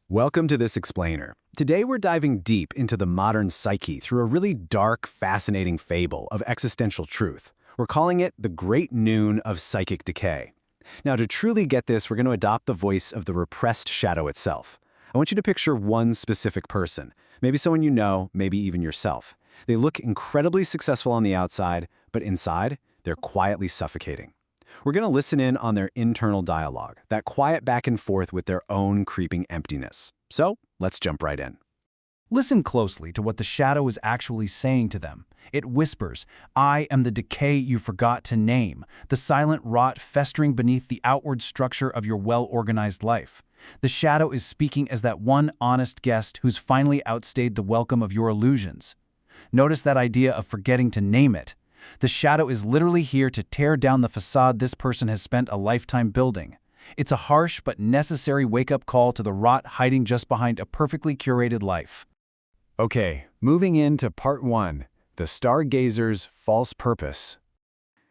Welcome to this explainer. Today we're diving deep into the modern psyche through a really dark, fascinating fable of existential truth. We're calling it the Great Noon of Psychic Decay. Now, to truly get this, we're going to adopt the voice of the repressed shadow itself. I want you to picture one specific person, maybe someone you know, maybe even yourself. They look incredibly successful on the outside, but inside, they're quietly suffocating. We're going to listen in on their internal dialogue, that quiet back and forth with their own creeping emptiness. So, let's jump right in. Listen closely to what the shadow is actually saying to them. It whispers, "I am the decay you forgot to name, the silent rot festering beneath the outward structure of your well-organized life." The shadow is speaking as that one honest guest who's finally outstayed the welcome of your illusions. Notice that idea of forgetting to name it. The shadow is literally here to tear down the facade this person has spent a lifetime building. It's a harsh but necessary wake-up call to the rot hiding just behind a perfectly curated life. Okay, moving into part 1, the Stargazer's false purpose.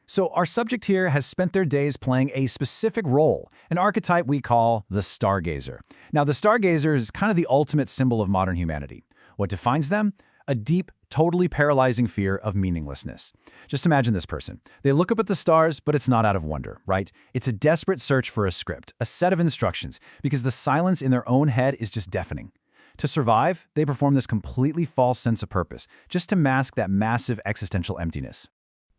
So our subject here has spent their days playing a specific role, an archetype we call the Stargazer. Now, the Stargazer is kind of the ultimate symbol of modern humanity. What defines them? A deep, totally paralyzing fear of meaninglessness. Just imagine this person. They look up at the stars, but it's not out of wonder, right? It's a desperate search for a script, a set of instructions, because the silence in their own head is just deafening. To survive, they perform this completely false sense of purpose, just to mask that massive existential emptiness.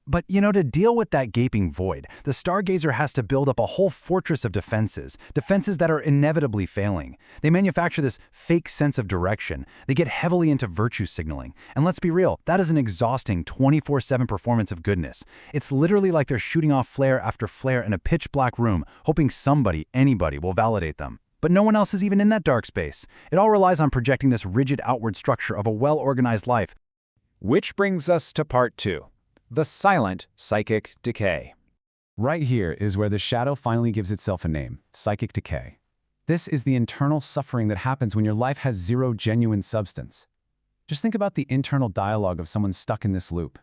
But, to deal with that gaping void, the Stargazer has to build up a whole fortress of defenses that are inevitably failing. They manufacture this fake sense of direction. They get heavily into virtue signaling. And let's be real, that is an exhausting 24/7 performance of goodness. It's literally like they're shooting off flare after flare in a pitch-black room, hoping somebody, anybody, will validate them. But no one else is even in that dark space. It all relies on projecting this rigid outward structure of a well-organized life. Which brings us to part 2. The silent psychic decay. Right here is where the shadow finally gives itself a name, psychic decay. This is the internal suffering that happens when your life has zero genuine substance. Just think about the internal dialogue of someone stuck in this loop.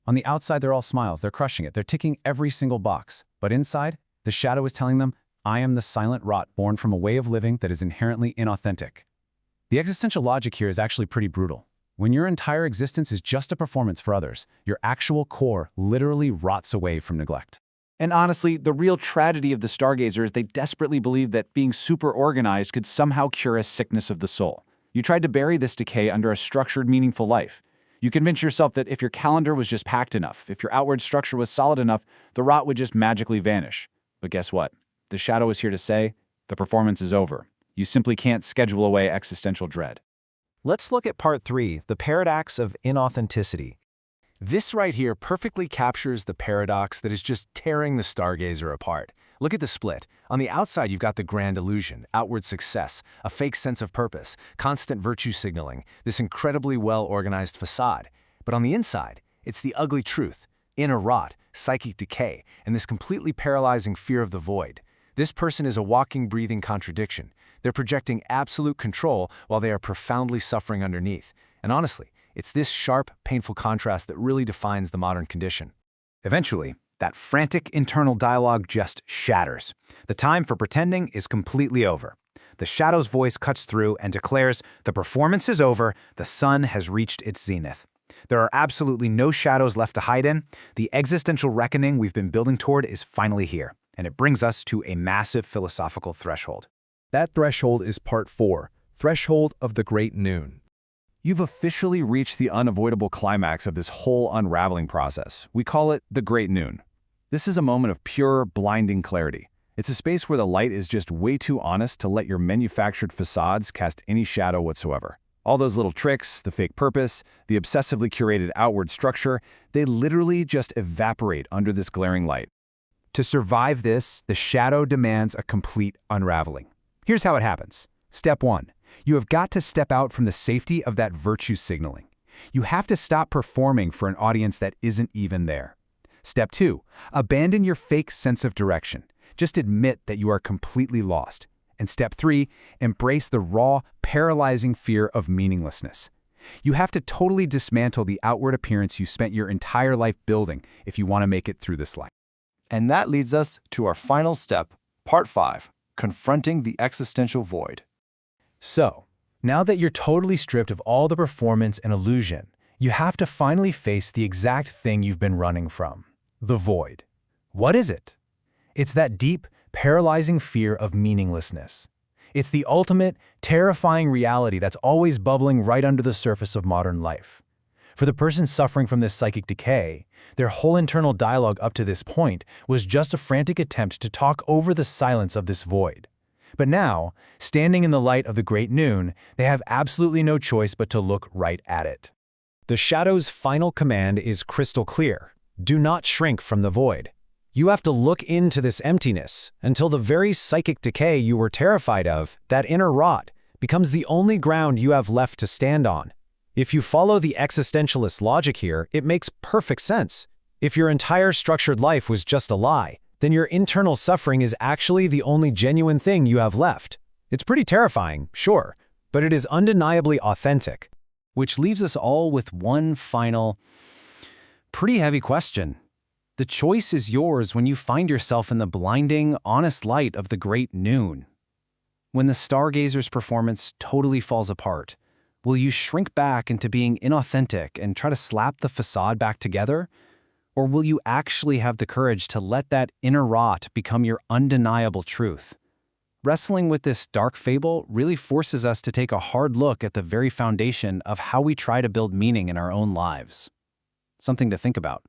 On the outside, they're all smiles, they're crushing it, they're ticking every single box. But inside, the shadow is telling them, "I am the silent rot born from a way of living that is inherently inauthentic." The existential logic here is actually pretty brutal. When your entire existence is just a performance for others, your actual core literally rots away from neglect. And honestly, the real tragedy of the Stargazer is they desperately believe that being super organized could somehow cure a sickness of the soul. You tried to bury this decay under a structured, meaningful life. You convince yourself that if your calendar was just packed enough, if your outward structure was solid enough, the rot would just magically vanish. But guess what? The shadow is here to say, the performance is over. You simply can't schedule away existential dread. Let's look at part 3, the paradox of inauthenticity. This right here perfectly captures the paradox that is just tearing the Stargazer apart. Look at the split. On the outside, you've got the grand illusion, outward success, a fake sense of purpose, constant virtue signaling, this incredibly well-organized facade. But on the inside, it's the ugly truth, inner rot, psychic decay, and this completely paralyzing fear of the void. This person is a walking, breathing contradiction. They're projecting absolute control while they are profoundly suffering underneath. And honestly, it's this sharp, painful contrast that really defines the modern condition. Eventually, that frantic internal dialogue just shatters. The time for pretending is completely over. The shadow's voice cuts through and declares, the performance is over, the sun has reached its zenith. There are absolutely no shadows left to hide in. The existential reckoning we've been building toward is finally here. And it brings us to a massive philosophical threshold. That threshold is part 4, Threshold of the Great Noon. You've officially reached the unavoidable climax of this whole unraveling process. We call it the Great Noon. This is a moment of pure, blinding clarity. It's a space where the light is just way too honest to let your manufactured facades cast any shadow whatsoever. All those little tricks, the fake purpose, the obsessively curated outward structure, they literally just evaporate under this glaring light. To survive this, the shadow demands a complete unraveling. Here's how it happens. Step 1. You have got to step out from the safety of that virtue signaling. You have to stop performing for an audience that isn't even there. Step 2. Abandon your fake sense of direction. Just admit that you are completely lost. And step 3. Embrace the raw, paralyzing fear of meaninglessness. You have to totally dismantle the outward appearance you spent your entire life building if you want to make it through this life. And that leads us to our final step, part 5, confronting the existential void. So, now that you're totally stripped of all the performance and illusion, you have to finally face the exact thing you've been running from: the void. What is it? It's that deep, paralyzing fear of meaninglessness. It's the ultimate, terrifying reality that's always bubbling right under the surface of modern life. For the person suffering from this psychic decay, their whole internal dialogue up to this point was just a frantic attempt to talk over the silence of this void. But now, standing in the light of the great noon, they have absolutely no choice but to look right at it. The Shadow's final command is crystal clear. Do not shrink from the void. You have to look into this emptiness until the very psychic decay you were terrified of, that inner rot, becomes the only ground you have left to stand on. If you follow the existentialist logic here, it makes perfect sense. If your entire structured life was just a lie, then your internal suffering is actually the only genuine thing you have left. It's pretty terrifying, sure, but it is undeniably authentic. Which leaves us all with one final, pretty heavy question. The choice is yours when you find yourself in the blinding, honest light of the great noon. When the Stargazer's performance totally falls apart, will you shrink back into being inauthentic and try to slap the facade back together? Or will you actually have the courage to let that inner rot become your undeniable truth? Wrestling with this dark fable really forces us to take a hard look at the very foundation of how we try to build meaning in our own lives. Something to think about.